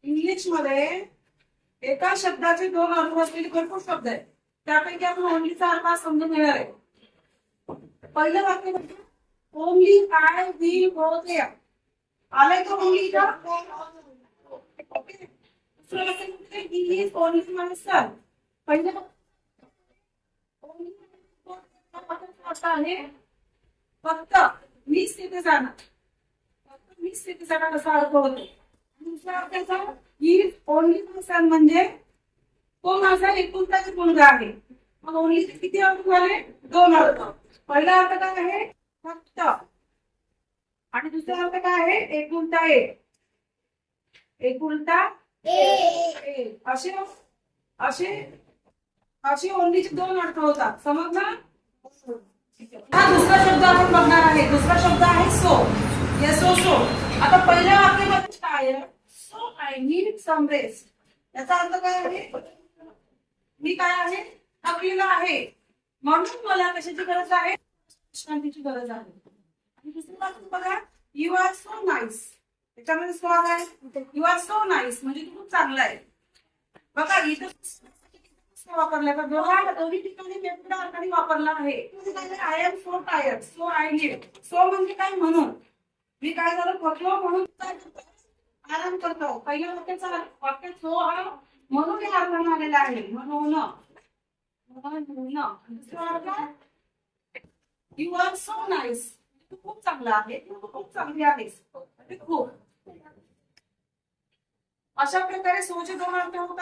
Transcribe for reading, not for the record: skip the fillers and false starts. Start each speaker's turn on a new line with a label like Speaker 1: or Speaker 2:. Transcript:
Speaker 1: English मध्ये एका शब्दाचे दोन अर्थ असलेले भरपूर शब्द आहेत. त्यापैकी आपण ओनलीचा अर्थ आज समजून घेणार आहे. पहिलं वाक्य म्हणजे only I we both here. आलाय का ओनली का? ओके. दुसरं वाक्य म्हणजे he is only my son. पहिलं अर्थ आहे फक्त मीच तिथे जाणार. फक्त मीच तिथे जाणार असा अर्थ होतो. दुसऱ्या अर्थाचा ही ओनली माय सन म्हणजे तो माझा एकुलता एक मुलगा आहे. मग ओनलीचे किती अर्थ झाले? दोन अर्थ. पहिला अर्थ काय आहे? फक्त. आणि दुसरा अर्थ काय आहे? एकुलता एक. एकुलता एक. असे असे असे ओनलीचे दोन अर्थ होतात. समजलं? हा दुसरा शब्द आपण बघणार आहे. दुसरा शब्द आहे सो. येसो सो. आता पहिल्या वाक्यामध्ये काय आहे? So I need some rest. याचा अर्थ काय आहे? मी काय आहे? थकलेला आहे, म्हणून मला कशाची गरज आहे? विश्रांतीची गरज आहे. आणि दुसरी बाजू बघा, यू आर सो नाईस. त्याच्यामध्ये सो आहे, यू आर सो नाईस म्हणजे तू खूप चांगला आहे. बघा इथं वापरलाय का? दोन्ही ठिकाणी वेगवेगळ्या अर्थाने वापरला आहे. I am so tired. So I need. So म्हणजे काय? म्हणून. मी काय झालं? थकलो म्हणून काय करतो? आराम करतो. पहिल्या वाक्य सो हा म्हणून या अर्थाने आलेला आहे. म्हणून यू आर सो नाईस. तू खूप चांगला आहे. तू खूप चांगली आहेस. खूप. अशा प्रकारे सोचे दोन अर्थ होतात.